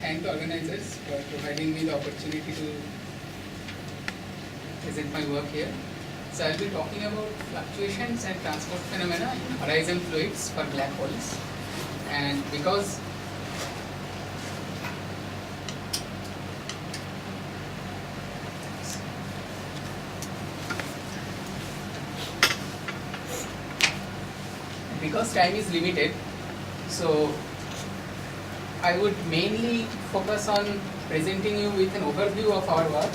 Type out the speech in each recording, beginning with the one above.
thank the organizers for providing me the opportunity to present my work here. So I'll be talking about fluctuations and transport phenomena in horizon fluids for black holes. And because time is limited, so I would mainly focus on presenting you with an overview of our work.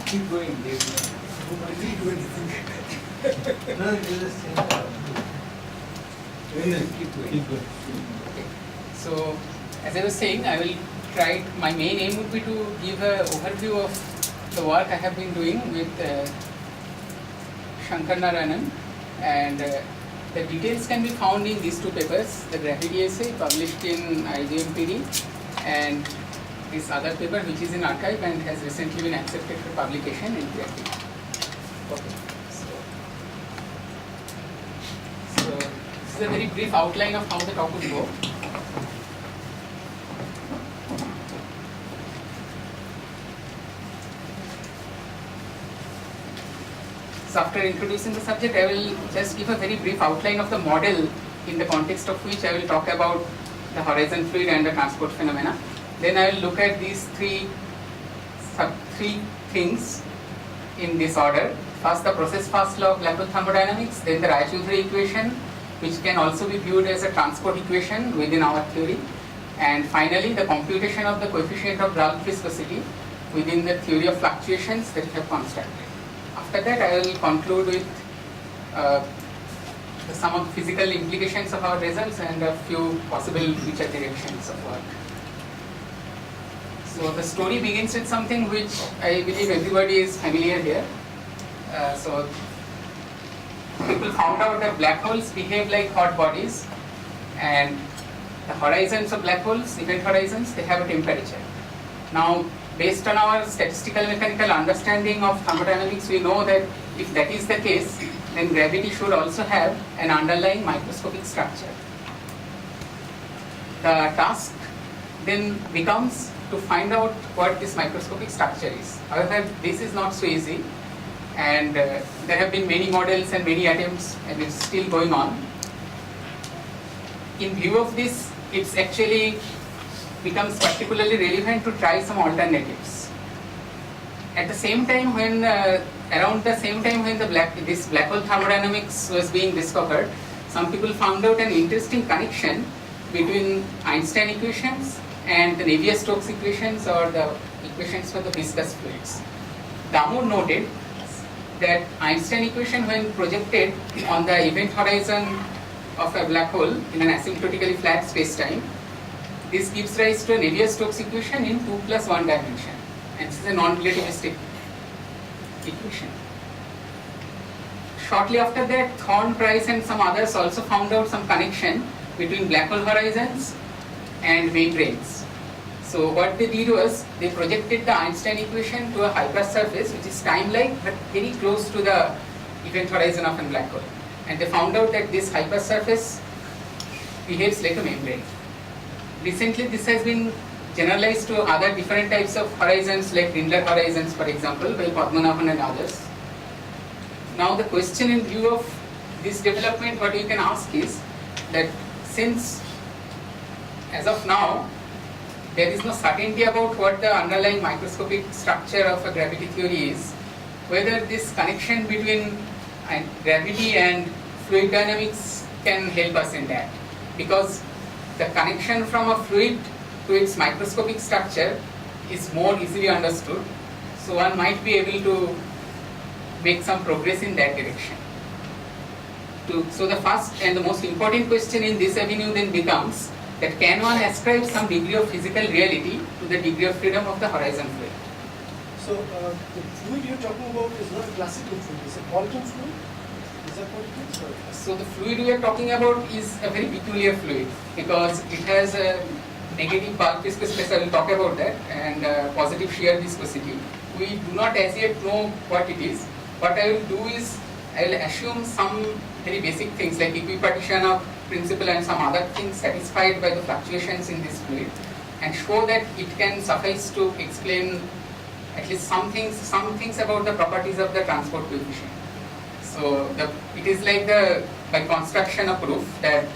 Keep going, Dave. Keep going. Okay. So, as I was saying, I will try. My main aim would be to give an overview of the work I have been doing with Shankar Narayanan, and the details can be found in these two papers: the gravity essay published in IGMPD, and this other paper which is in archive and has recently been accepted for publication in PhD. Okay. So this is a very brief outline of how the talk will go. So after introducing the subject, I will just give a very brief outline of the model in the context of which I will talk about the horizon fluid and the transport phenomena. Then I will look at these three things in this order. First, the process fast law of black hole thermodynamics, then the Raychaudhuri equation, which can also be viewed as a transport equation within our theory, and finally the computation of the coefficient of bulk viscosity within the theory of fluctuations that we have constructed. After that, I will conclude with some of the physical implications of our results and a few possible future directions of work. So the story begins with something which I believe everybody is familiar here. So people found out that black holes behave like hot bodies, and the horizons of black holes, event horizons, they have a temperature. Now, based on our statistical mechanical understanding of thermodynamics, we know that if that is the case, then gravity should also have an underlying microscopic structure. The task then becomes to find out what this microscopic structure is. However, this is not so easy, and there have been many models and many attempts, and it's still going on. In view of this, it's actually becomes particularly relevant to try some alternatives. At the same time, when around the same time when this black hole thermodynamics was being discovered, some people found out an interesting connection between Einstein equations and the Navier-Stokes equations, or the equations for the viscous fluids. Damour noted that Einstein equation, when projected on the event horizon of a black hole in an asymptotically flat space-time, this gives rise to a Navier-Stokes equation in 2 + 1 dimension, and this is a non-relativistic equation. Shortly after that, Thorne, Price and some others also found out some connection between black hole horizons and membranes. So what they did was, they projected the Einstein equation to a hypersurface which is time-like but very close to the event horizon of a black hole, and they found out that this hypersurface behaves like a membrane. Recently this has been generalized to other different types of horizons, like Rindler horizons for example, by Padmanabhan and others. Now the question in view of this development, what you can ask is that since as of now, there is no certainty about what the underlying microscopic structure of a gravity theory is, whether this connection between gravity and fluid dynamics can help us in that. Because the connection from a fluid to its microscopic structure is more easily understood. So one might be able to make some progress in that direction. So the first and the most important question in this avenue then becomes that can one ascribe some degree of physical reality to the degree of freedom of the horizon fluid? So the fluid you're talking about is not a classical fluid, it's a quantum fluid? Is that what it is? Or? So the fluid we are talking about is a very peculiar fluid because it has a negative bulk viscosity, I will talk about that, and positive shear viscosity. We do not as yet know what it is. What I will do is I will assume some very basic things like equipartition of principle and some other things satisfied by the fluctuations in this fluid and show that it can suffice to explain at least some things about the properties of the transport coefficient. So it is like by construction a proof that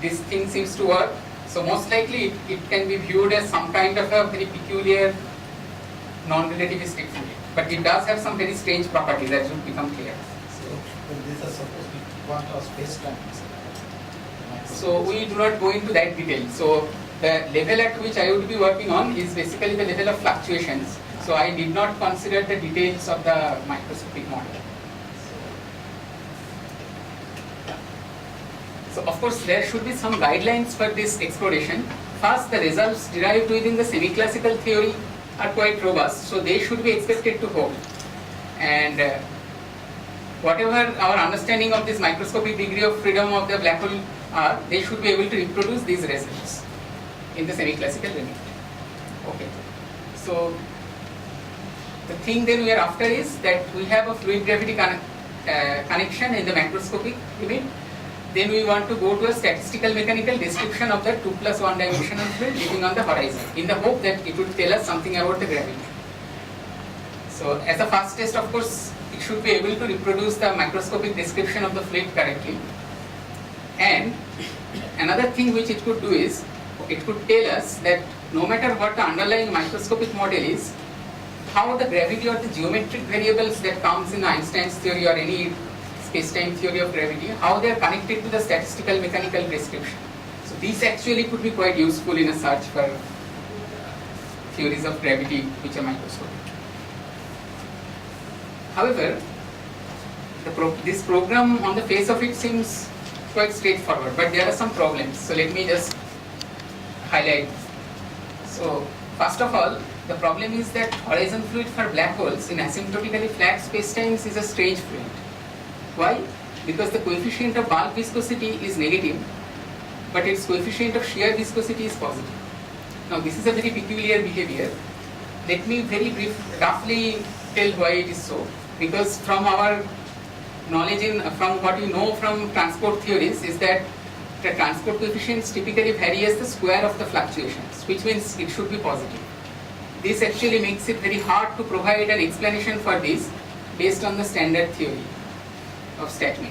this thing seems to work. So most likely it can be viewed as some kind of a very peculiar non-relativistic fluid. But it does have some very strange properties that will become clear. But these are supposed to be quanta space-time. So we do not go into that detail. So the level at which I would be working on is basically the level of fluctuations. So I did not consider the details of the microscopic model. So of course there should be some guidelines for this exploration. First, the results derived within the semi-classical theory are quite robust, so they should be expected to hold. And whatever our understanding of this microscopic degree of freedom of the black hole are, they should be able to reproduce these results in the semi-classical limit. Okay. So the thing then we are after is that we have a fluid gravity connection in the macroscopic limit. Then we want to go to a statistical mechanical description of the 2 plus 1 dimensional fluid living on the horizon in the hope that it would tell us something about the gravity. So as a first test, of course, it should be able to reproduce the microscopic description of the fluid correctly. And another thing which it could do is, it could tell us that no matter what the underlying microscopic model is, how the gravity or the geometric variables that comes in Einstein's theory or any space-time theory of gravity, how they are connected to the statistical mechanical description. So these actually could be quite useful in a search for theories of gravity which are microscopic. However, this program on the face of it seems quite straightforward, but there are some problems. So let me just highlight. So first of all, the problem is that horizon fluid for black holes in asymptotically flat spacetimes is a strange fluid. Why? Because the coefficient of bulk viscosity is negative, but its coefficient of shear viscosity is positive. Now this is a very peculiar behavior. Let me very roughly tell why it is so. Because from our knowledge from what you know from transport theories is that the transport coefficients typically vary as the square of the fluctuations, which means it should be positive. This actually makes it very hard to provide an explanation for this based on the standard theory of statme.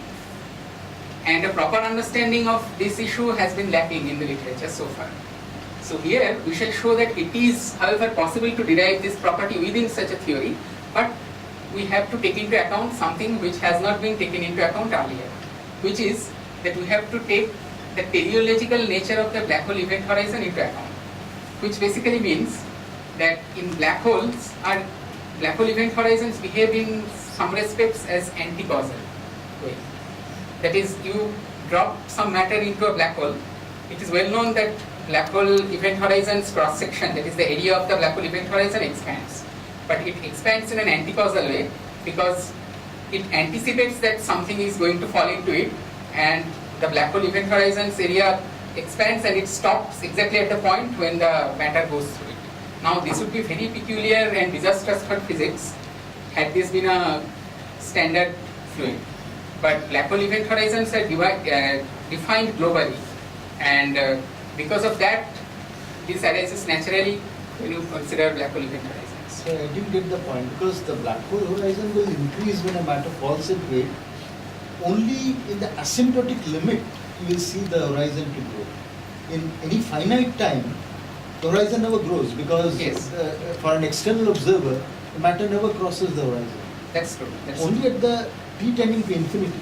And a proper understanding of this issue has been lacking in the literature so far. So here we shall show that it is, however, possible to derive this property within such a theory, but we have to take into account something which has not been taken into account earlier, which is that we have to take the teleological nature of the black hole event horizon into account, which basically means that in black holes, our black hole event horizons behave in some respects as anti-causal way. That is, you drop some matter into a black hole. It is well known that black hole event horizon's cross section, that is the area of the black hole event horizon, expands. But it expands in an anti-causal way because it anticipates that something is going to fall into it, and the black hole event horizon's area expands and it stops exactly at the point when the matter goes through it. Now this would be very peculiar and disastrous for physics had this been a standard fluid. But black hole event horizons are defined globally, and because of that, this arises naturally when you consider black hole event horizons. So I didn't get the point, because the black hole horizon will increase when a matter falls into it. Only in the asymptotic limit you will see the horizon to grow. in any finite time, the horizon never grows because Yes. for an external observer, the matter never crosses the horizon. That's true. That's Only true. at the t tending to infinity.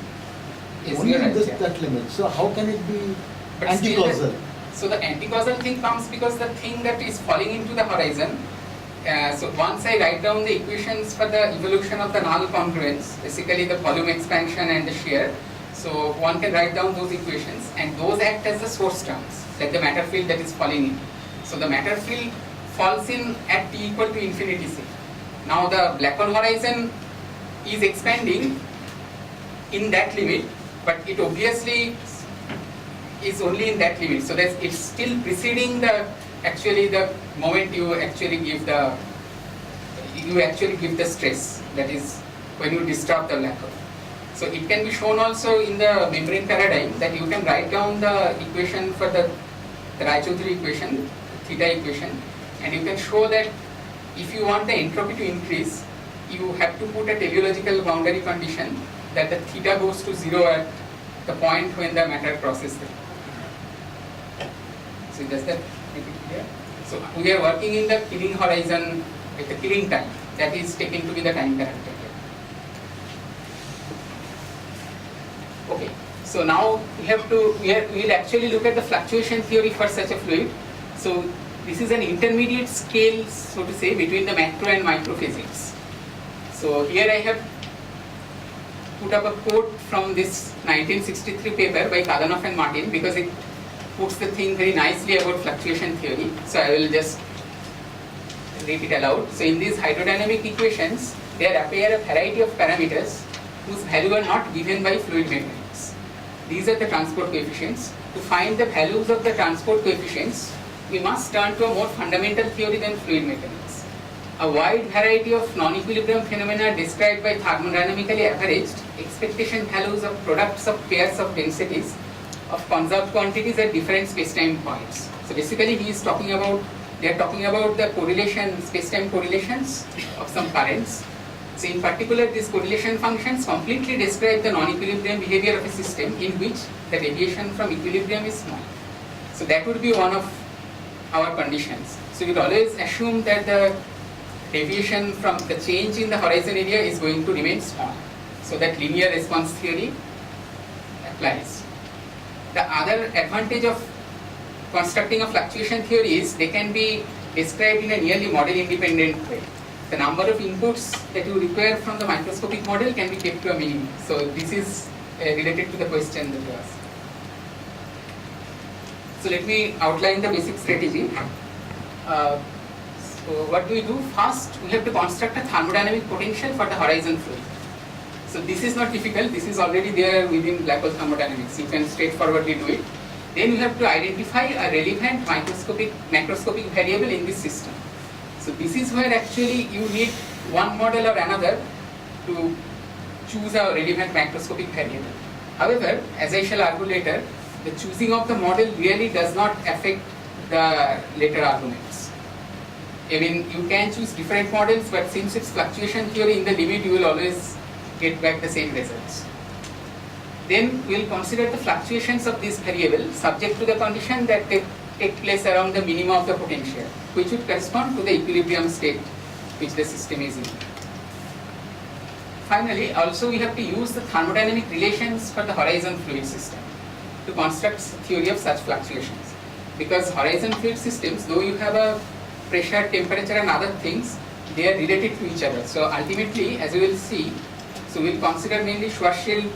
Yes, Only you're at right, this, yeah. that limit. So how can it be But still anti-causal? So the anti-causal thing comes because the thing that is falling into the horizon, so once I write down the equations for the evolution of the null congruence, basically the volume expansion and the shear, so one can write down those equations and those act as the source terms, like the matter field that is falling in. So the matter field falls in at t equal to infinity c. Now the black hole horizon is expanding in that limit, but it obviously is only in that limit. So that it's still preceding the moment you actually give the stress, that is when you disturb the black hole. So it can be shown also in the membrane paradigm that you can write down the equation for the Raychaudhuri equation, theta equation, and you can show that if you want the entropy to increase, you have to put a teleological boundary condition that the theta goes to 0 at the point when the matter crosses them. So does that make it clear? So we are working in the killing horizon with the killing time, that is taken to be the time parameter here. Okay, so now we'll actually look at the fluctuation theory for such a fluid. So this is an intermediate scale, so to say, between the macro and micro physics. So here I have put up a quote from this 1963 paper by Kadanov and Martin because it puts the thing very nicely about fluctuation theory. So I will just read it aloud. So in these hydrodynamic equations, there appear a variety of parameters whose value are not given by fluid mechanics. These are the transport coefficients. To find the values of the transport coefficients, we must turn to a more fundamental theory than fluid mechanics. A wide variety of non-equilibrium phenomena described by thermodynamically averaged expectation values of products of pairs of densities of conserved quantities at different spacetime points. So basically they are talking about the correlation, spacetime correlations of some currents. So in particular, these correlation functions completely describe the non-equilibrium behavior of a system in which the deviation from equilibrium is small. So that would be one of our conditions. So we always assume that the deviation from the change in the horizon area is going to remain small. So that linear response theory applies. The other advantage of constructing a fluctuation theory is they can be described in a nearly model independent way. The number of inputs that you require from the microscopic model can be kept to a minimum. So this is related to the question that you asked. So let me outline the basic strategy. So what do? First, we have to construct a thermodynamic potential for the horizon fluid. So this is not difficult, this is already there within black hole thermodynamics. You can straightforwardly do it. Then you have to identify a relevant macroscopic variable in this system. So this is where actually you need one model or another to choose a relevant macroscopic variable. However, as I shall argue later, the choosing of the model really does not affect the later arguments. I mean, you can choose different models, but since it's fluctuation theory, in the limit you will always get back the same results. Then we will consider the fluctuations of this variable subject to the condition that they take place around the minima of the potential, which would correspond to the equilibrium state which the system is in. Finally, also we have to use the thermodynamic relations for the horizon fluid system to construct theory of such fluctuations. Because horizon fluid systems, though you have a pressure, temperature and other things, they are related to each other. So ultimately, as you will see, so we will consider mainly Schwarzschild,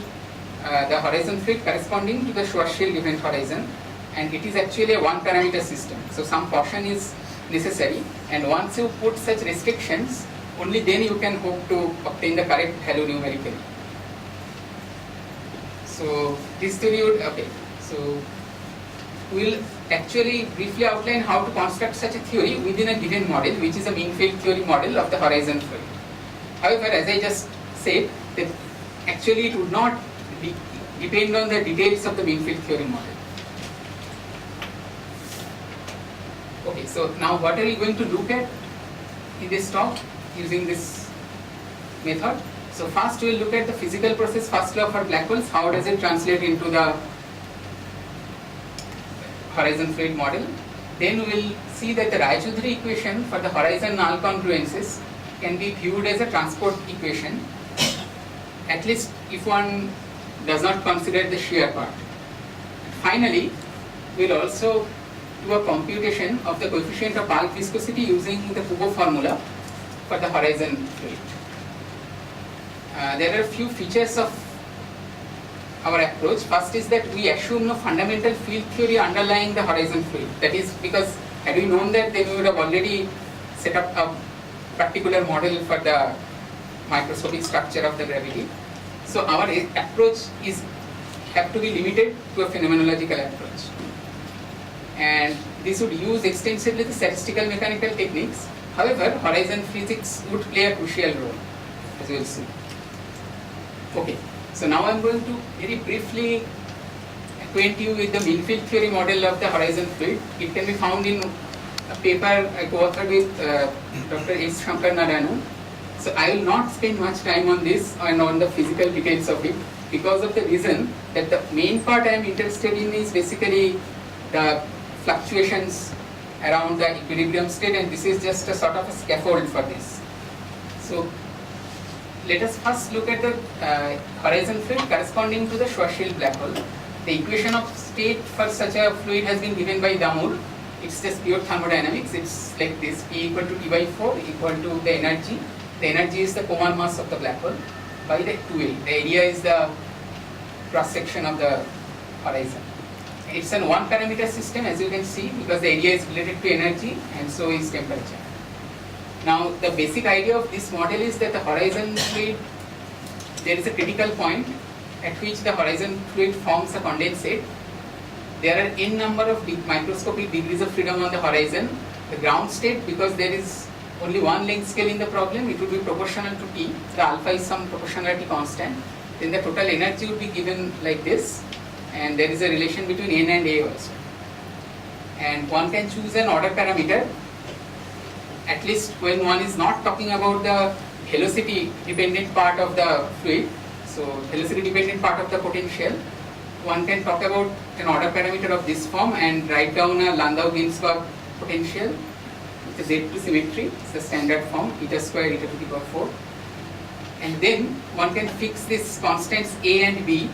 the horizon fluid corresponding to the Schwarzschild event horizon, and it is actually a one parameter system. So some caution is necessary, and once you put such restrictions, only then you can hope to obtain the correct value numerically. So this theory would, okay, so we will actually briefly outline how to construct such a theory within a given model, which is a mean field theory model of the horizon fluid. However, as I just said, that actually it would not depend on the details of the mean field theory model. Okay, so now what are we going to look at in this talk using this method? So first we will look at the physical process, first law for black holes. How does it translate into the horizon fluid model, then we will see that the Raychaudhuri equation for the horizon null congruences can be viewed as a transport equation, at least if one does not consider the shear part. Finally, we will also do a computation of the coefficient of bulk viscosity using the Kubo formula for the horizon fluid. There are a few features of our approach. First is that we assume no fundamental field theory underlying the horizon fluid. That is because had we known that, then we would have already set up a particular model for the microscopic structure of the gravity. So our approach is have to be limited to a phenomenological approach. And this would use extensively the statistical mechanical techniques. However, horizon physics would play a crucial role, as you will see. Okay, so now I am going to very briefly acquaint you with the mean field theory model of the horizon fluid. It can be found in a paper I co-authored with Dr. S. Shankar Narayana. So I will not spend much time on this and on the physical details of it, because of the reason that the main part I am interested in is basically the fluctuations around the equilibrium state, and this is just a sort of a scaffold for this. So let us first look at the horizon fluid corresponding to the Schwarzschild black hole. The equation of state for such a fluid has been given by Damour. It's just pure thermodynamics. It's like this: P equal to T by 4 equal to the energy. The energy is the Komar mass of the black hole by the 2L. The area is the cross section of the horizon. It's an one parameter system, as you can see, because the area is related to energy and so is temperature. Now the basic idea of this model is that the horizon fluid, there is a critical point at which the horizon fluid forms a condensate. There are n number of microscopic degrees of freedom on the horizon. The ground state, because there is only one length scale in the problem, it would be proportional to T. The alpha is some proportionality constant. Then the total energy would be given like this, and there is a relation between N and A also. And one can choose an order parameter, at least when one is not talking about the velocity dependent part of the fluid. So velocity dependent part of the potential, one can talk about an order parameter of this form and write down a Landau-Ginzburg potential with the Z2 symmetry. It's the standard form, eta square eta to the power 4. And then one can fix this constants A and B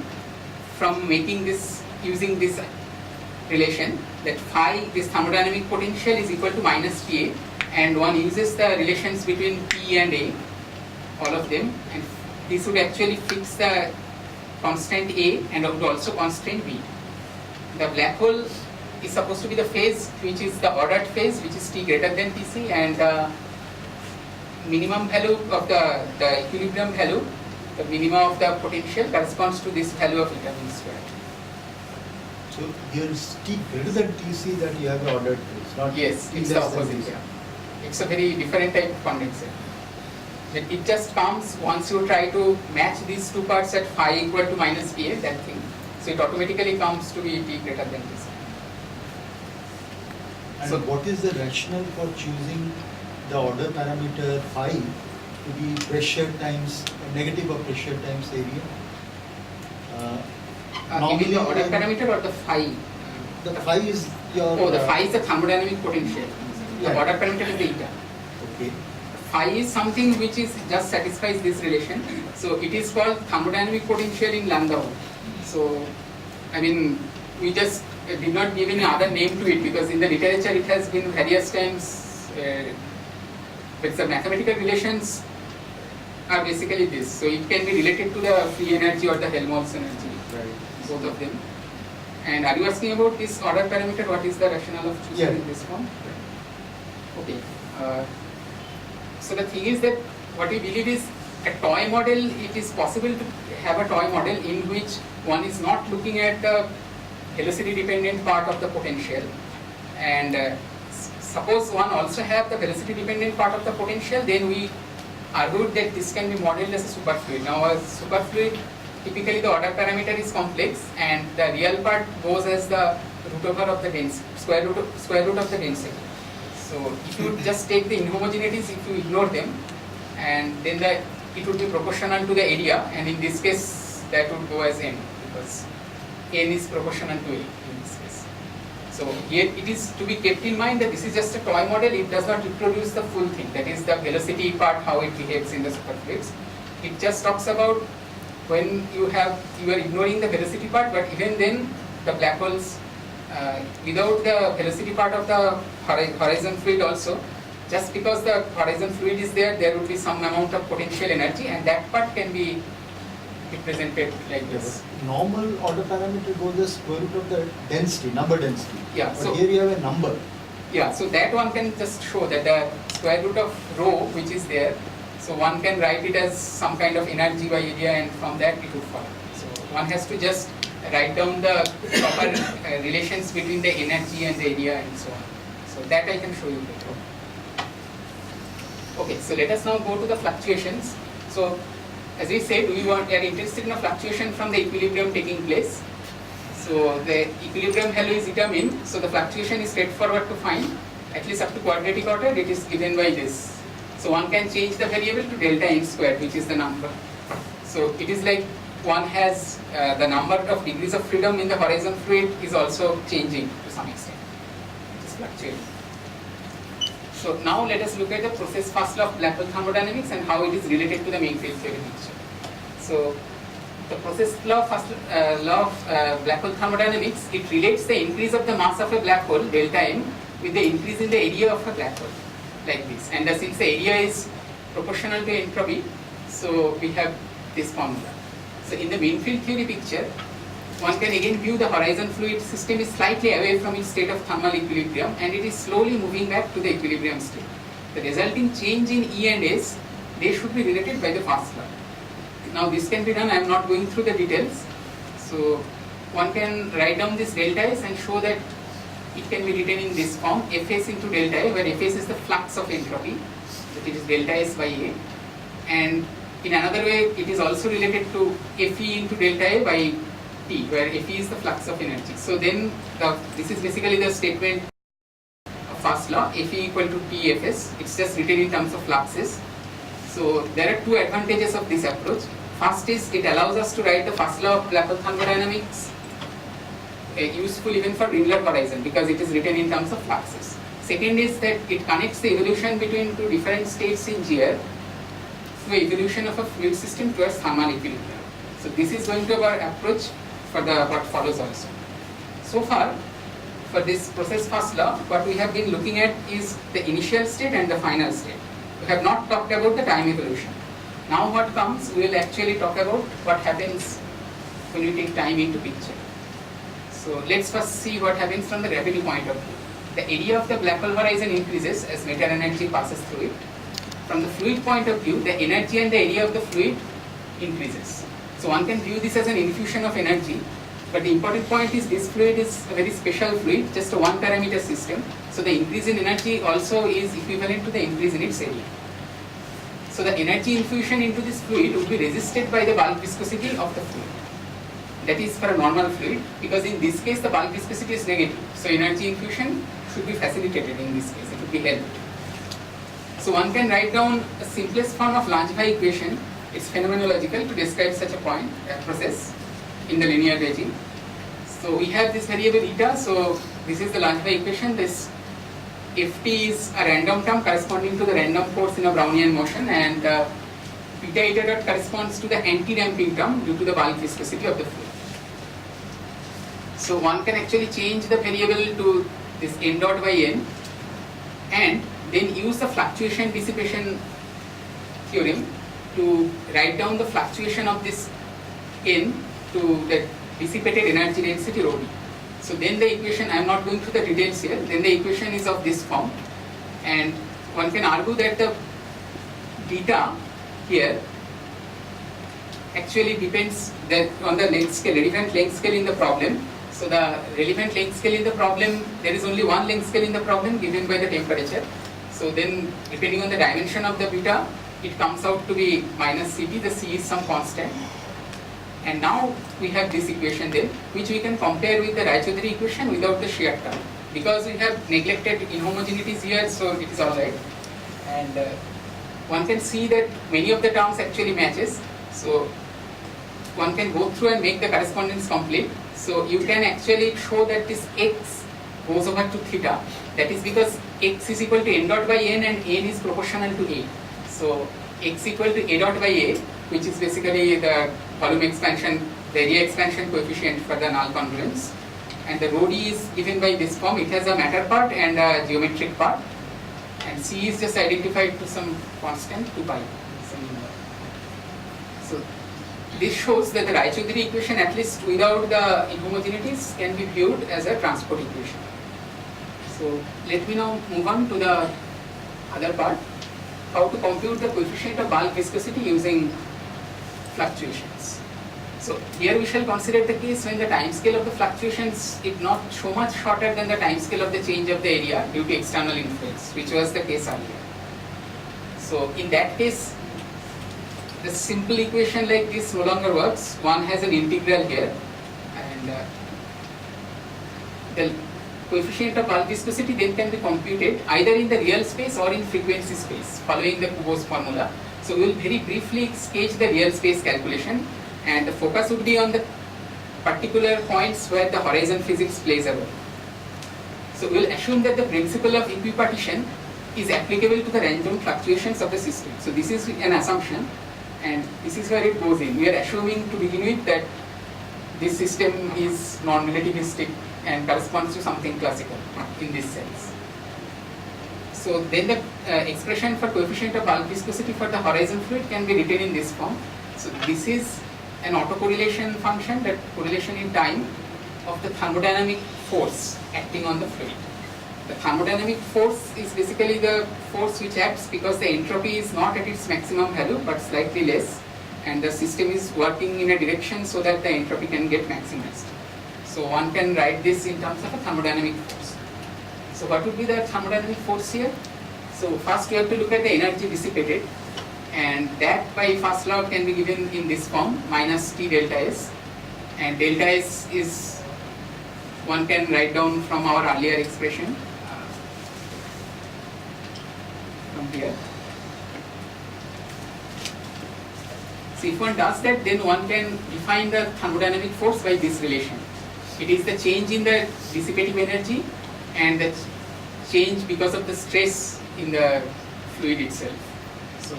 from making this, using this relation, that phi, this thermodynamic potential, is equal to minus TA, and one uses the relations between P and A, all of them, and this would actually fix the constant A and would also constant B. The black hole is supposed to be the phase which is the ordered phase, which is T greater than Tc, and the minimum value of the equilibrium value, the minimum of the potential, corresponds to this value of eta V squared. So here is T greater than Tc that you have the ordered phase, not Yes, T it's the less than opposite. Tc. Yeah. It's a very different type of condensate. It just comes once you try to match these two parts at phi equal to minus Pa, that thing. So it automatically comes to be T greater than Tc. And So what is the rationale for choosing the order parameter phi to be pressure times negative of pressure times area? you mean the order parameter or the phi? The phi is your. Oh, the phi is the thermodynamic potential. The Yeah. order parameter is the eta. Okay. Phi is something which is just satisfies this relation. So it is called thermodynamic potential in Landau. So, I mean, we just did not give any other name to it because in the literature it has been various times. But the mathematical relations are basically this. So it can be related to the free energy or the Helmholtz energy, Right. both of them. And are you asking about this order parameter? What is the rationale of choosing Yeah. in this form? Okay. So the thing is that what we believe is a toy model, it is possible to have a toy model in which one is not looking at the velocity dependent part of the potential, and suppose one also have the velocity dependent part of the potential, then we argued that this can be modeled as a superfluid. Now a superfluid, typically the order parameter is complex and the real part goes as the root over of the density, square root of the density. So if you just take the inhomogeneities, if you ignore them, and then it would be proportional to the area, and in this case that would go as n, because n is proportional to A in this case. So here it is to be kept in mind that this is just a toy model, it does not reproduce the full thing, that is the velocity part, how it behaves in the superfluids. It just talks about when you are ignoring the velocity part, but even then the black holes, without the velocity part of the horizon fluid also, just because the horizon fluid is there, there would be some amount of potential energy, and that part can be represented like this. Normal order parameter goes the square root of the density, number density. Yeah, But so here you have a number. yeah, so that one can just show that the square root of rho which is there, so one can write it as some kind of energy by area, and from that it would follow. So one has to just write down the proper relations between the energy and the area and so on. So that I can show you later. Okay, so let us now go to the fluctuations. So as we said, we are interested in a fluctuation from the equilibrium taking place. So the equilibrium value is determined, so the fluctuation is straightforward to find, at least up to quadratic order, it is given by this. So one can change the variable to delta n squared, which is the number. So it is like one has the number of degrees of freedom in the horizon fluid is also changing to some extent. It is fluctuating. So now let us look at the process first law of black hole thermodynamics and how it is related to the main field theory picture. So the process law of black hole thermodynamics, it relates the increase of the mass of a black hole delta m with the increase in the area of a black hole like this. And since the area is proportional to entropy, so we have this formula. So in the main field theory picture, one can again view the horizon fluid system is slightly away from its state of thermal equilibrium, and it is slowly moving back to the equilibrium state. The resulting change in E and S, they should be related by the first law. Now this can be done, I am not going through the details. So one can write down this delta S and show that it can be written in this form, Fs into delta A, where Fs is the flux of entropy, that it is delta S by A. And in another way, it is also related to Fe into delta A by T, where Fe is the flux of energy. So then this is basically the statement of first law, Fe equal to Tfs. It's just written in terms of fluxes. So there are two advantages of this approach. First is it allows us to write the first law of black hole thermodynamics useful even for Ringler horizon, because it is written in terms of fluxes. Second is that it connects the evolution between two different states in GR through evolution of a fluid system towards thermal equilibrium. So this is going to be our approach for the what follows also. So far, for this process first law, what we have been looking at is the initial state and the final state. We have not talked about the time evolution. Now what comes, we will actually talk about what happens when we take time into picture. So let's first see what happens from the gravity point of view. The area of the black hole horizon increases as matter energy passes through it. From the fluid point of view, the energy and the area of the fluid increases. So one can view this as an infusion of energy, but the important point is this fluid is a very special fluid, just a one parameter system. So the increase in energy also is equivalent to the increase in its area. So the energy infusion into this fluid would be resisted by the bulk viscosity of the fluid. That is for a normal fluid, because in this case the bulk viscosity is negative. So energy infusion should be facilitated in this case, it would be helped. So one can write down a simplest form of Langevin equation. It's phenomenological to describe such a point, a process in the linear regime. So we have this variable eta, so this is the Langevin equation. This Ft is a random term corresponding to the random force in a Brownian motion, and beta eta dot corresponds to the anti-damping term due to the bulk viscosity of the fluid. So one can actually change the variable to this n dot by n and then use the fluctuation dissipation theorem to write down the fluctuation of this n to the dissipated energy density rho d. So then the equation, I am not going through the details here, then the equation is of this form, and one can argue that the beta here actually depends on the length scale, relevant length scale in the problem. So the relevant length scale in the problem, there is only one length scale in the problem given by the temperature. So then depending on the dimension of the beta, it comes out to be minus Cp, the C is some constant. And now we have this equation then, which we can compare with the Raychaudhuri equation without the shear term. Because we have neglected inhomogeneities here, so it is alright. And one can see that many of the terms actually matches. So one can go through and make the correspondence complete. So you can actually show that this x goes over to theta. That is because x is equal to n dot by n and n is proportional to a. So x equal to a dot by a, which is basically the volume expansion, the area expansion coefficient for the null congruence. And the rho d is given by this form. It has a matter part and a geometric part. And c is just identified to some constant 2 pi. So this shows that the Raychaudhuri equation, at least without the inhomogeneities, can be viewed as a transport equation. So let me now move on to the other part, how to compute the coefficient of bulk viscosity using fluctuations. So here we shall consider the case when the time scale of the fluctuations is not so much shorter than the time scale of the change of the area due to external influence, which was the case earlier. So in that case, the simple equation like this no longer works. One has an integral here, and the coefficient of bulk viscosity then can be computed either in the real space or in frequency space following the Kubo's formula. So we will very briefly sketch the real space calculation, and the focus would be on the particular points where the horizon physics plays a role. So we will assume that the principle of equipartition is applicable to the random fluctuations of the system. So this is an assumption, and this is where it goes in. We are assuming to begin with that this system is non-relativistic and corresponds to something classical in this sense. So then the expression for coefficient of bulk viscosity for the horizon fluid can be written in this form. So this is an autocorrelation function, that correlation in time of the thermodynamic force acting on the fluid. The thermodynamic force is basically the force which acts because the entropy is not at its maximum value but slightly less, and the system is working in a direction so that the entropy can get maximized. So one can write this in terms of a thermodynamic force. So what would be the thermodynamic force here? So first we have to look at the energy dissipated, and that by first law can be given in this form, minus T delta S, and delta S is, one can write down from our earlier expression from here. So if one does that, then one can define the thermodynamic force by this relation. It is the change in the dissipative energy and the change because of the stress in the fluid itself. So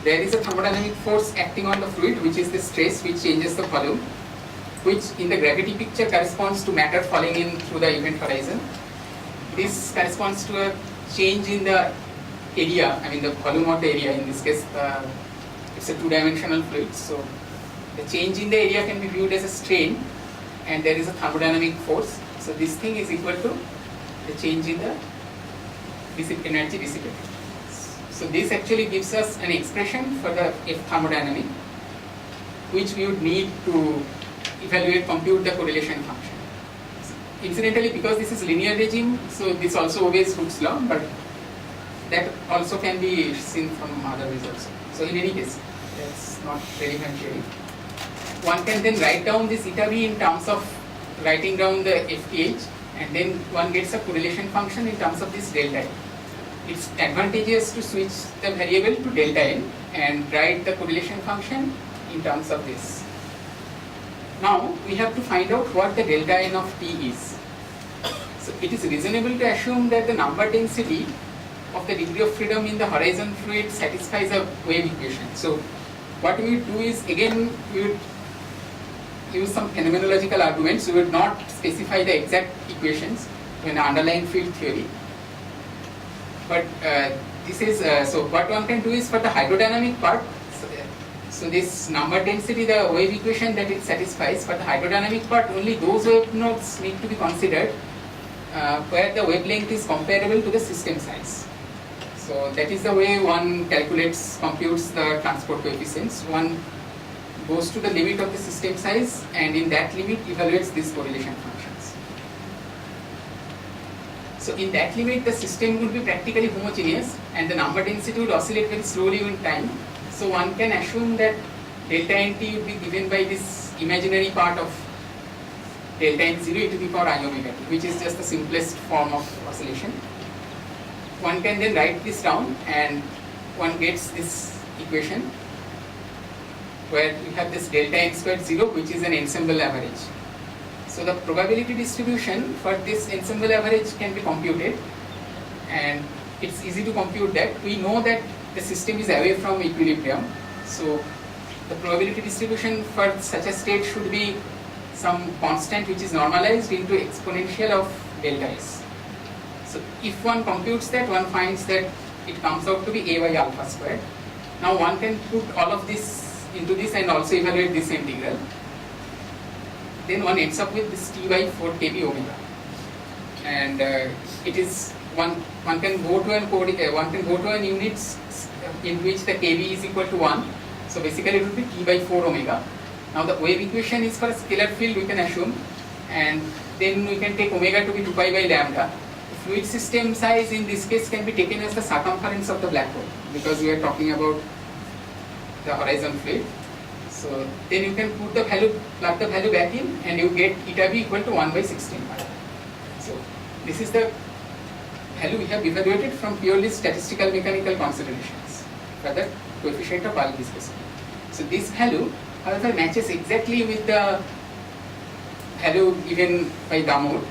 there is a thermodynamic force acting on the fluid, which is the stress which changes the volume, which in the gravity picture corresponds to matter falling in through the event horizon. This corresponds to a change in the area, I mean the volume of the area. In this case, it's a two-dimensional fluid, so the change in the area can be viewed as a strain, and there is a thermodynamic force. So this thing is equal to the change in the energy dissipated. So this actually gives us an expression for the F thermodynamic, which we would need to compute the correlation function. Incidentally, because this is linear regime, so this also obeys Hooke's law, but that also can be seen from other results. So in any case, that's not relevant here. One can then write down this eta v in terms of writing down the FTH, and then one gets a correlation function in terms of this delta n. It's advantageous to switch the variable to delta n and write the correlation function in terms of this. Now we have to find out what the delta n of T is. So it is reasonable to assume that the number density of the degree of freedom in the horizon fluid satisfies a wave equation. So what we would do is, again, we would use some phenomenological arguments. We would not specify the exact equations in the underlying field theory. But this is, so what one can do is for the hydrodynamic part, so this number density, the wave equation that it satisfies, for the hydrodynamic part only those wave nodes need to be considered where the wavelength is comparable to the system size. So that is the way one computes the transport coefficients. One goes to the limit of the system size, and in that limit evaluates these correlation functions. So in that limit, the system would be practically homogeneous, and the number density would oscillate very slowly in time. So one can assume that delta nt would be given by this imaginary part of delta n 0 e to the power I omega t, which is just the simplest form of oscillation. One can then write this down, and one gets this equation where we have this delta n squared 0, which is an ensemble average. So the probability distribution for this ensemble average can be computed, and it's easy to compute that. We know that the system is away from equilibrium, so the probability distribution for such a state should be some constant which is normalized into exponential of delta S. So if one computes that, one finds that it comes out to be a by alpha squared. Now one can put all of this into this and also evaluate this integral. Then one ends up with this t by 4 kb omega, and it is one can go to an units in which the kb is equal to 1. So basically it would be t by 4 omega. Now the wave equation is for a scalar field, we can assume, and then we can take omega to be 2 pi by lambda. The fluid system size in this case can be taken as the circumference of the black hole, because we are talking about the horizon fluid. So then you can put the value, plug the value back in, and you get eta b equal to 1 by 16 pi. So this is the value we have evaluated from purely statistical mechanical considerations for the coefficient of bulk viscosity. So this value, however, matches exactly with the value given by Damod,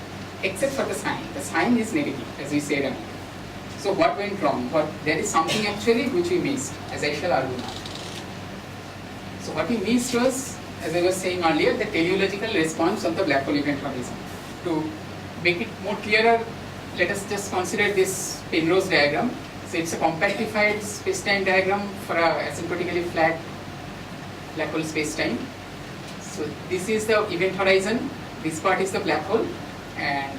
except for the sign. The sign is negative, as we said earlier. So what went wrong? There is something actually which we missed, as I shall argue now. So what we missed was, as I was saying earlier, the teleological response of the black hole event horizon. To make it more clearer, let us just consider this Penrose diagram. So it's a compactified space-time diagram for a asymptotically flat black hole space-time. So this is the event horizon, this part is the black hole, and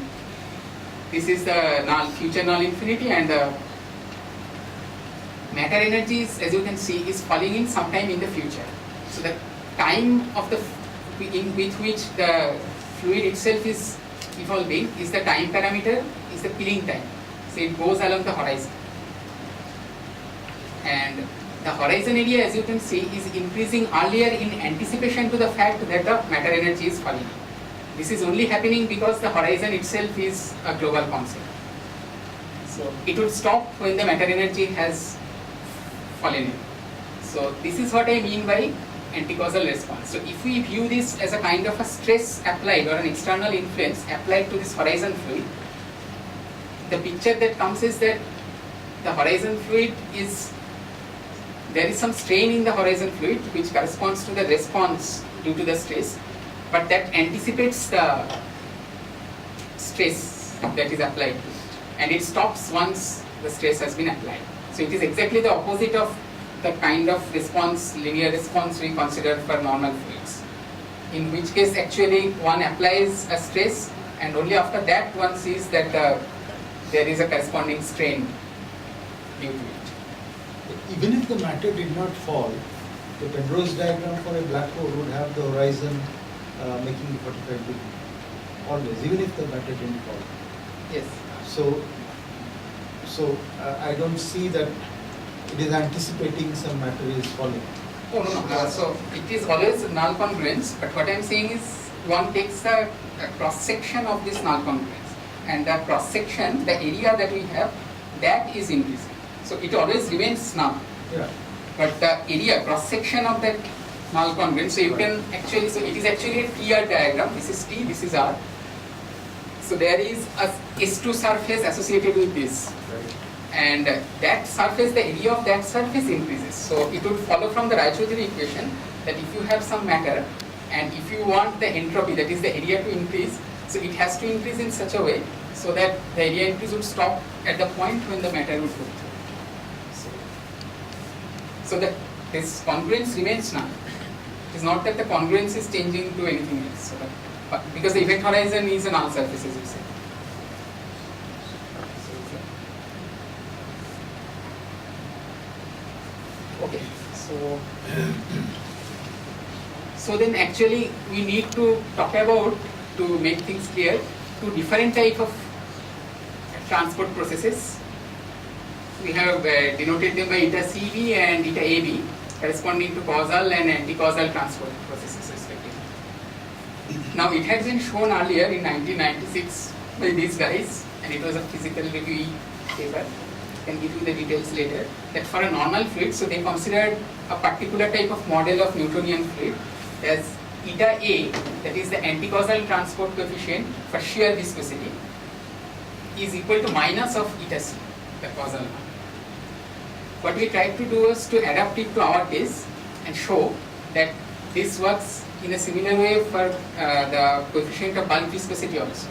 this is the null, future null infinity, and the matter energies, as you can see, is falling in sometime in the future. So the time of in with which the fluid itself is evolving is the time parameter, is the peeling time. So it goes along the horizon. And the horizon area, as you can see, is increasing earlier in anticipation to the fact that the matter energy is falling. This is only happening because the horizon itself is a global concept. So it will stop when the matter energy has fallen in. So this is what I mean by anticausal response. So if we view this as a kind of a stress applied or an external influence applied to this horizon fluid, the picture that comes is that the horizon fluid is, there is some strain in the horizon fluid which corresponds to the response due to the stress, but that anticipates the stress that is applied to it, and it stops once the stress has been applied. So it is exactly the opposite of the kind of response, linear response we consider for normal fluids, in which case actually one applies a stress and only after that one sees that there is a corresponding strain due to it. Even if the matter did not fall, the Penrose diagram for a black hole would have the horizon making 45 degree. Always, even if the matter didn't fall. Yes. So I don't see that it is anticipating some matter is falling. Oh, no. So it is always null congruence, but what I am saying is one takes a cross section of this null congruence, and the cross section, the area that we have, that is increasing. So it always remains null. Yeah. But the area, cross section of that null congruence, so you can actually, so it is actually a TR diagram. This is T, this is R. So there is a S2 surface associated with this. Right. And that surface, the area of that surface increases. So it would follow from the Raychaudhuri equation that if you have some matter and if you want the entropy, that is the area to increase, so it has to increase in such a way so that the area increase would stop at the point when the matter would go through. So that this congruence remains null. It is not that the congruence is changing to anything else. So but because the event horizon is a null surface, as you said. Okay, so then actually we need to talk about, to make things clear, two different type of transport processes. We have denoted them by eta CV and eta AB, corresponding to causal and anti-causal transport processes respectively. Now it had been shown earlier in 1996 by these guys, and it was a physical review paper. I can give you the details later, that for a normal fluid, so they considered a particular type of model of Newtonian fluid as eta A, that is the anti-causal transport coefficient for shear viscosity, is equal to minus of eta C, the causal one. What we tried to do is to adapt it to our case and show that this works in a similar way for the coefficient of bulk viscosity also.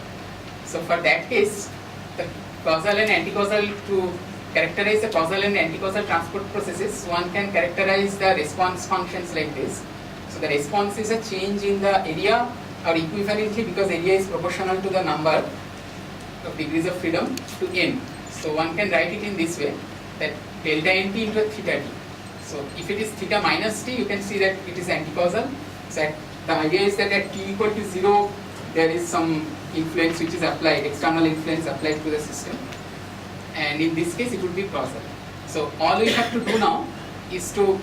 So for that case, the causal and anti-causal, to characterize the causal and anti-causal transport processes, one can characterize the response functions like this. So the response is a change in the area, or equivalently, because area is proportional to the number of degrees of freedom, to n. So one can write it in this way, that delta nt into theta t. So if it is theta minus t, you can see that it is anti-causal. So the idea is that at t equal to 0, there is some influence which is applied, external influence applied to the system. And in this case, it would be causal. So all we have to do now is to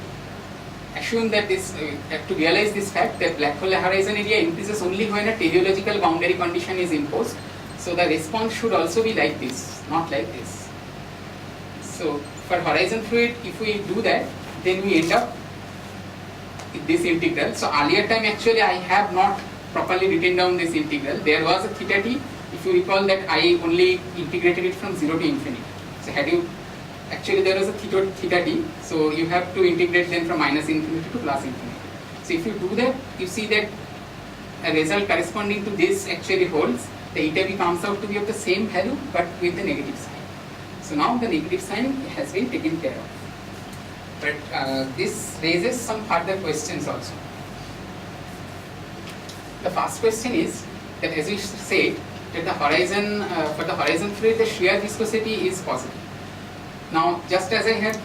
assume that this, to realize this fact that black hole horizon area increases only when a teleological boundary condition is imposed. So the response should also be like this, not like this. So for horizon fluid, if we do that, then we end up with this integral. So earlier time actually I have not properly written down this integral. There was a theta t. If you recall that I only integrated it from 0 to infinity. So had you, actually there was a theta t. So you have to integrate then from minus infinity to plus infinity. So if you do that, you see that a result corresponding to this actually holds. The eta b comes out to be of the same value but with the negative sign. So now the negative sign has been taken care of. But this raises some further questions also. The first question is that, as we said, that the horizon, for the horizon fluid, the shear viscosity is positive. Now, just as I had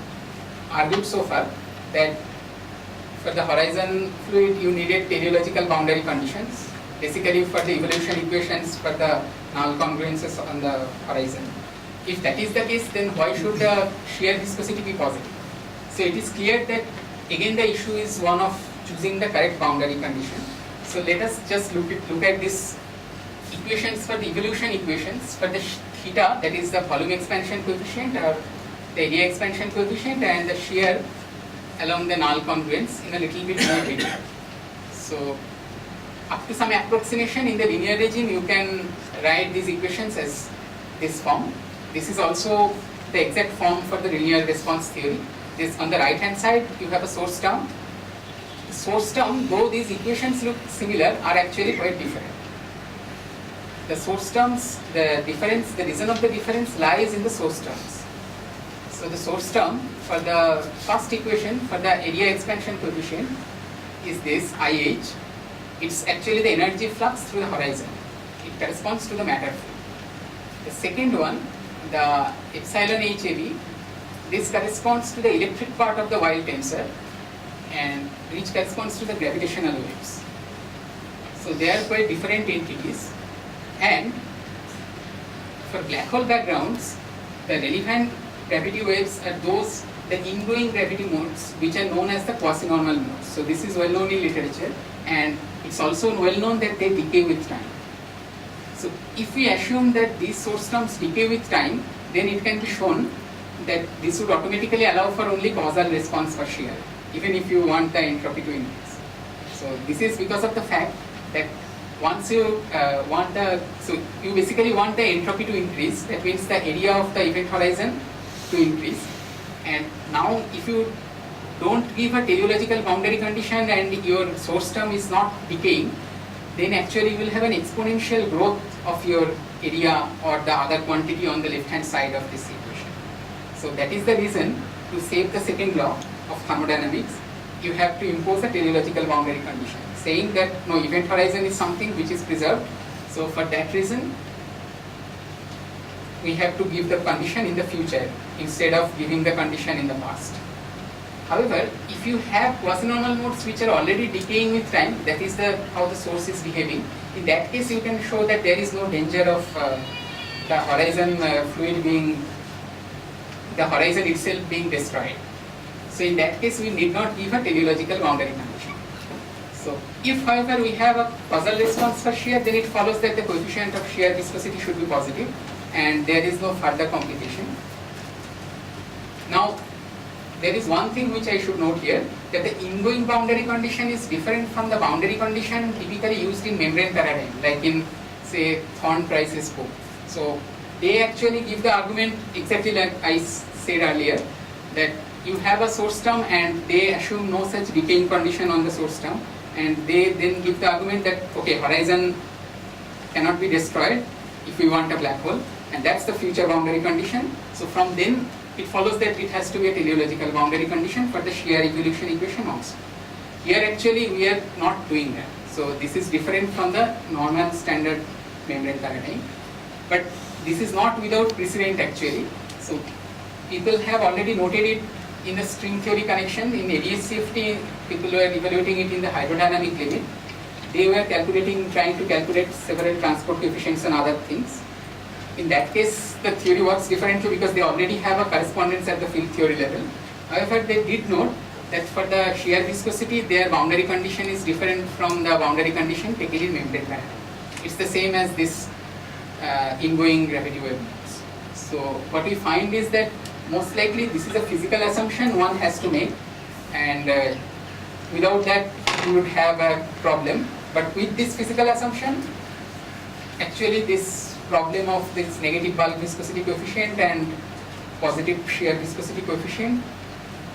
argued so far, that for the horizon fluid you needed teleological boundary conditions, basically for the evolution equations for the null congruences on the horizon. If that is the case, then why should the shear viscosity be positive? So it is clear that again the issue is one of choosing the correct boundary condition. So let us just look at this equations for the evolution equations for the theta, that is the volume expansion coefficient or the area expansion coefficient, and the shear along the null congruence in a little bit more detail. So up to some approximation in the linear regime, you can write these equations as this form. This is also the exact form for the linear response theory. This, on the right hand side, you have a source term. The source term, though these equations look similar, are actually quite different. The source terms, the difference, the reason of the difference lies in the source terms. So the source term for the first equation for the area expansion coefficient is this IH. It's actually the energy flux through the horizon. It corresponds to the matter flow. The second one, the epsilon HAV, this corresponds to the electric part of the Wild tensor, and which corresponds to the gravitational waves. So they are quite different entities. And for black hole backgrounds, the relevant gravity waves are those, the ingoing gravity modes, which are known as the quasi-normal modes. So this is well known in literature, and it's also well known that they decay with time. So if we assume that these source terms decay with time, then it can be shown that this would automatically allow for only causal response for shear, even if you want the entropy to increase. So this is because of the fact that once you so you basically want the entropy to increase, that means the area of the event horizon to increase. And now if you don't give a teleological boundary condition and your source term is not decaying, then actually you will have an exponential growth of your area or the other quantity on the left hand side of this equation. So that is the reason, to save the second law of thermodynamics, you have to impose a teleological boundary condition, saying that no, event horizon is something which is preserved. So for that reason, we have to give the condition in the future instead of giving the condition in the past. However, if you have quasi-normal modes which are already decaying with time, that is how the source is behaving, in that case you can show that there is no danger of the horizon fluid being, the horizon itself being destroyed. So in that case we need not give a teleological boundary condition. So if however we have a causal response for shear, then it follows that the coefficient of shear viscosity should be positive and there is no further complication. Now there is one thing which I should note here, that the ingoing boundary condition is different from the boundary condition typically used in membrane paradigm, like in, say, Thorne-Price's book. So they actually give the argument exactly like I said earlier, that you have a source term and they assume no such decaying condition on the source term, and they then give the argument that, okay, horizon cannot be destroyed if we want a black hole, and that's the future boundary condition. So from then it follows that it has to be a teleological boundary condition for the shear evolution equation also. Here actually we are not doing that. So this is different from the normal standard membrane paradigm. But this is not without precedent actually. So people have already noted it in the string theory connection. In ADS-CFT, people were evaluating it in the hydrodynamic limit. They were trying to calculate several transport coefficients and other things. In that case, the theory works differently because they already have a correspondence at the field theory level. However, they did note that for the shear viscosity, their boundary condition is different from the boundary condition taken in membrane paradigm. It's the same as this ingoing gravity wave modes. So what we find is that most likely this is a physical assumption one has to make, and without that you would have a problem. But with this physical assumption, actually this problem of this negative bulk viscosity coefficient and positive shear viscosity coefficient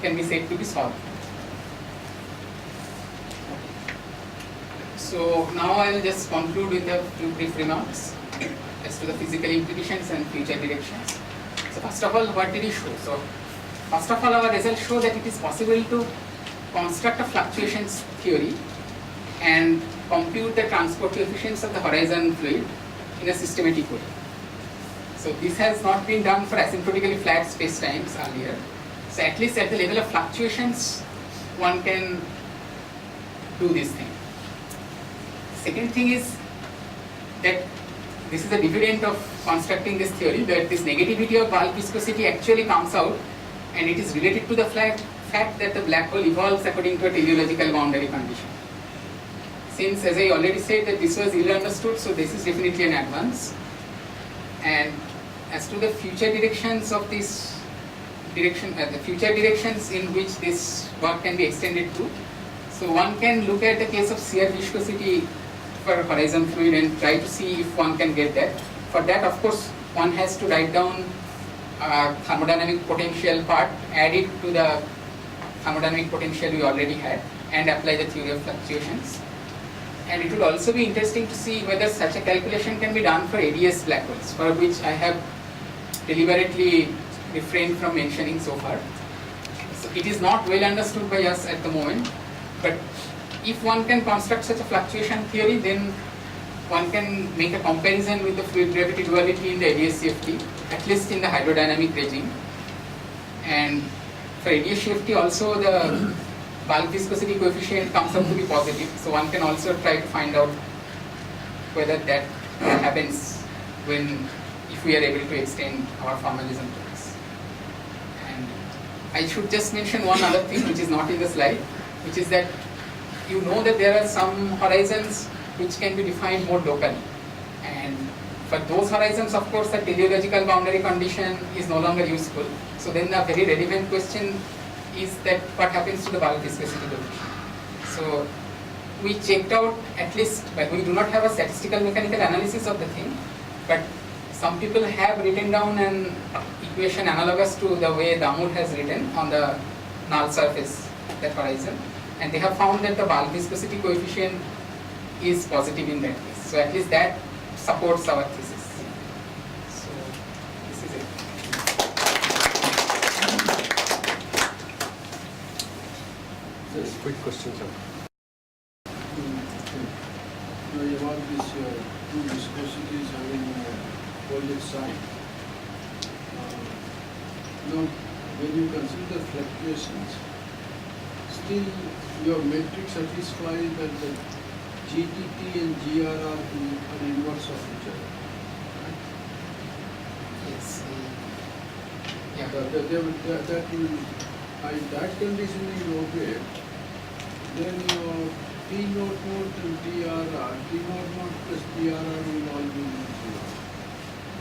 can be said to be solved. So now I will just conclude with a few brief remarks as to the physical implications and future directions. So first of all, what did he show? So first of all, our results show that it is possible to construct a fluctuations theory and compute the transport coefficients of the horizon fluid in a systematic way. So this has not been done for asymptotically flat spacetimes earlier. So at least at the level of fluctuations, one can do this thing. Second thing is that this is a dividend of constructing this theory, that this negativity of bulk viscosity actually comes out, and it is related to the fact that the black hole evolves according to a teleological boundary condition. Since, as I already said, that this was ill understood, so this is definitely an advance. And as to the future directions of this direction, the future directions in which this work can be extended to, so one can look at the case of shear viscosity for horizon fluid and try to see if one can get that. For that, of course, one has to write down thermodynamic potential part, add it to the thermodynamic potential we already had, and apply the theory of fluctuations. And it will also be interesting to see whether such a calculation can be done for ADS black holes, for which I have deliberately refrained from mentioning so far. So it is not well understood by us at the moment, but if one can construct such a fluctuation theory, then one can make a comparison with the fluid gravity duality in the ADS-CFT, at least in the hydrodynamic regime. And for ADS-CFT also the bulk viscosity coefficient comes out to be positive, so one can also try to find out whether that happens if we are able to extend our formalism to this. And I should just mention one other thing which is not in the slide, which is that you know that there are some horizons which can be defined more locally, and for those horizons, of course, the teleological boundary condition is no longer useful. So then the very relevant question is that what happens to the bulk viscosity coefficient. So we checked out, at least, but we do not have a statistical mechanical analysis of the thing, but some people have written down an equation analogous to the way Damour has written on the null surface, that horizon, and they have found that the bulk viscosity coefficient is positive in that case. So at least that supports our thesis. So this is it. Yes, quick questions. About this two viscosities having opposite sign. Now, when you consider fluctuations, still your metric satisfies that the GTT and GR are inverse of each other. Right? Yes. Yeah. That will, that condition is obeyed, then your T naught naught and TRR, T naught naught plus TRR will all be zero.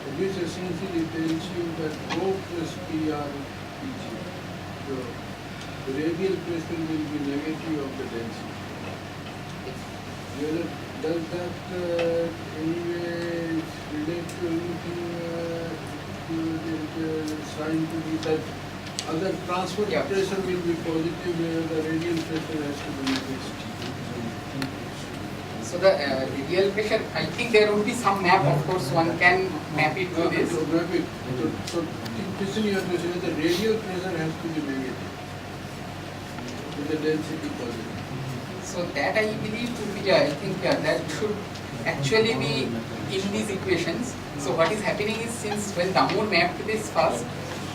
So this essentially tells you that rho plus PR is zero. So the radial pressure will be negative of the density. Whether does that anyway relate to anything sign to be that other transfer Yeah. pressure will be positive where the radial pressure has to be negative. So the radial pressure, I think there would be some map, of course, one can map it to this. So map it. So question you have to say the radial pressure has to be negative with the density positive. So that I believe would be, I think that should actually be in these equations. So what is happening is, since when Damur mapped this first,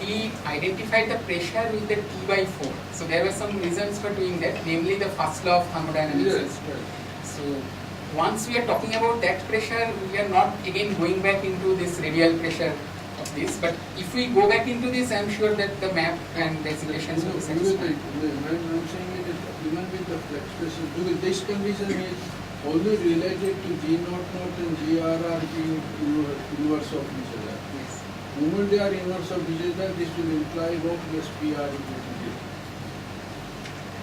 he identified the pressure with the T by 4. So there were some reasons for doing that, namely the first law of thermodynamics. Yes, right. So once we are talking about that pressure, we are not again going back into this radial pressure of this. But if we go back into this, I am sure that the map and the equations will be satisfied. I'm saying it is even with the flex pressure, because this condition is only related to G naught naught and GRR being inverse of each other. Yes. Moment they are inverse of each other, this will imply rho plus PR equal to 0.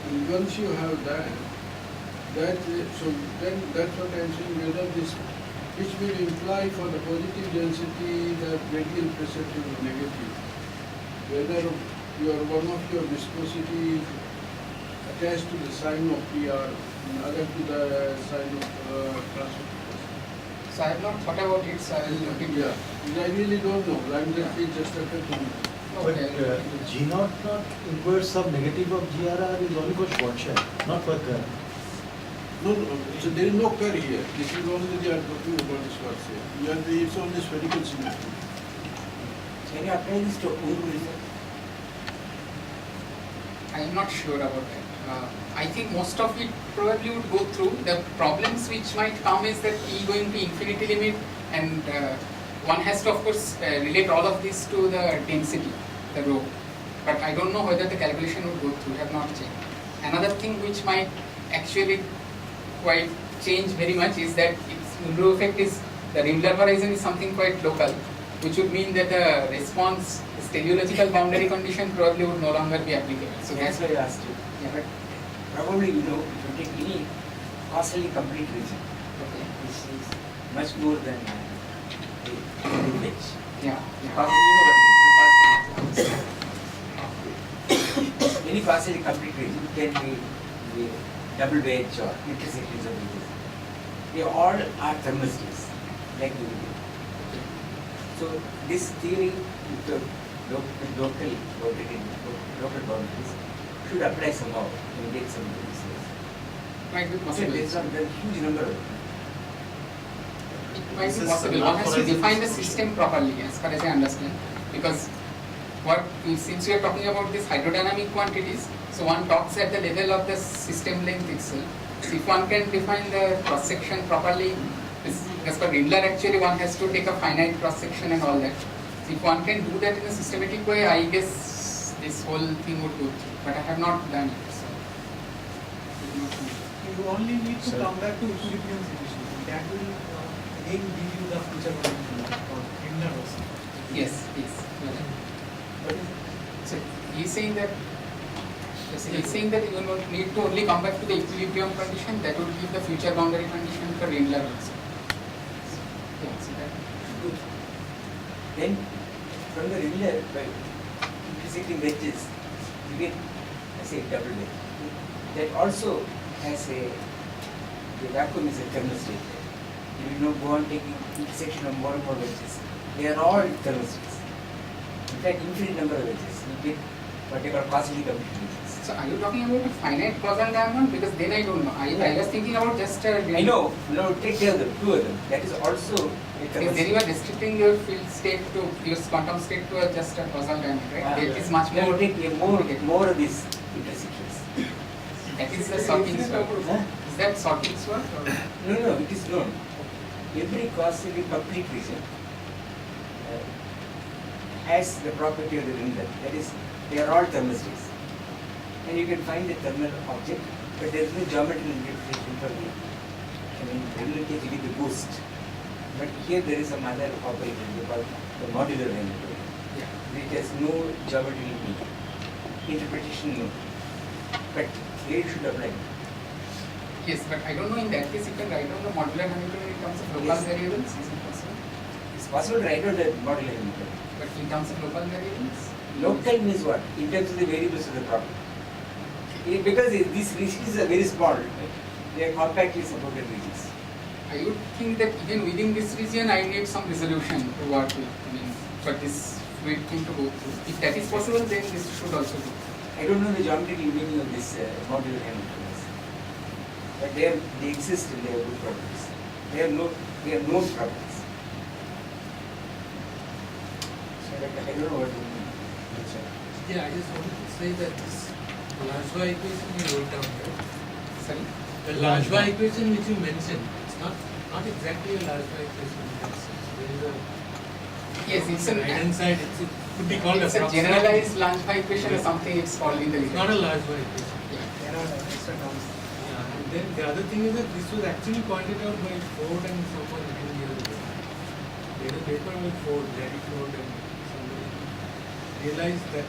And once you have that, so then that's what I'm saying, whether this, which will imply for the positive density that radial pressure to be negative. Whether one of your viscosity is attached to the sign of PR and other to the sign of transfer pressure. So I have not thought about it, so I will look into it. I really don't know, I'm just occurred to me. But Okay. G naught naught inverse of negative of GRR is only for Schwarzschild, not for curve. No, so there is no curve here. This is only they are talking about this what say. It's only spherical symmetry. Can you apply this to Uru result? I am not sure about that. I think most of it probably would go through. The problems which might come is that T going to infinity limit, and one has to, of course, relate all of this to the density, the rho. But I don't know whether the calculation would go through. I have not checked. Another thing which might actually quite change very much is that its Munro effect is, the Rindler horizon is something quite local, which would mean that the response, the teleological boundary condition probably would no longer be applicable. So That's why I asked you. yeah. But probably, you know, if you take any causally complete region, Okay. this is much more than the image. Yeah. Because you know what it is, any causally complete region can be the double wedge or intersections of regions. They all are thermistors, like the video. So this theory with the local boundaries should apply somehow and get some results. Might be So possible. based on the huge number of It might be possible. One has to define the system properly, as far as I understand, because since we are talking about these hydrodynamic quantities, so one talks at the level of the system length itself. So if one can define the cross section properly, as per Rindler, actually one has to take a finite cross section and all that. So if one can do that in a systematic way, I guess this whole thing would go through. But I have not done it. So You only need to come back to equilibrium situation. That will again give you the future condition or inverse. yes. But So he's saying that you need to only come back to the equilibrium condition that would give the future boundary condition for Rindler also. Yeah, so that. Then from the regular by intersecting wedges, you get, say, double wedge. That also has the vacuum is a thermostat. You will not go on taking intersection of more and more wedges. They are all thermostats. In fact, infinite number of wedges. You get what they call causally complete wedges. So are you talking about a finite causal diamond? Because then I don't know. I was thinking about just a. I know. No, take care of them, two of them. That is also a Because then you are restricting your field state to your quantum state to just a causal diamond, right? That is much You more. have to take more of these intersections. That is the sorting swap. Huh? Is that sorting swap? No, it is known. Every causally complete region has the property of the Rindler. That is, they are all thermistors. And you can find the thermal object, but there is no geometrical interpretation for the, Rindler case you get the boost. But here there is some other operator called the modular Rindler, Yeah. which has no geometrical interpretation. No. but here it should apply. Yes, but I don't know, in that case you can write down the modular Hamilton in terms of local Yes. variables, is it possible? It's possible to write down the modular Hamilton. But in terms of local variables? Local means what? In terms of the variables of the problem. Because these regions are very small, right? They are compactly supported regions. I would think that even within this region I need some resolution to work with, I mean, for this fluid thing to go through. If that is possible, then this should also go. I don't know the geometrical meaning of this modular Hamiltons, but they exist and they have good properties. They are known properties. So I don't know what you mean. Yeah, I just wanted to say that this Lajva equation you wrote down, right? Sorry? The Lajva equation which you mentioned, it's not exactly a Lajva equation in that sense. There is a Yes, it's on the right hand side, it could be called it's a approximate. generalized Langevin equation or something it's called in the It's not a Lajva equation. Yeah. There are extra terms. Yeah, and then the other thing is that this was actually pointed out by Ford and someone many years ago. They had a paper with Ford, Gary Ford, and somebody realized that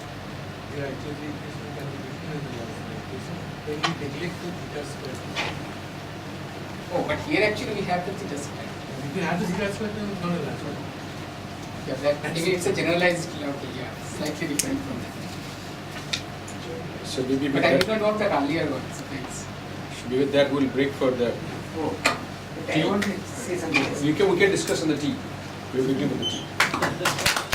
the actually equation can be written as a Lajva equation when we neglect the theta square. Oh, but here actually we have the theta square. If you have the theta square, then it's not a Lajva. Yeah, that maybe it's a generalized, okay, yeah, slightly different from that. So maybe with But I did that, not work that earlier one, so thanks. maybe with that we'll break for the Oh, but I want to say something else. we can discuss on the tea. We will do with the tea.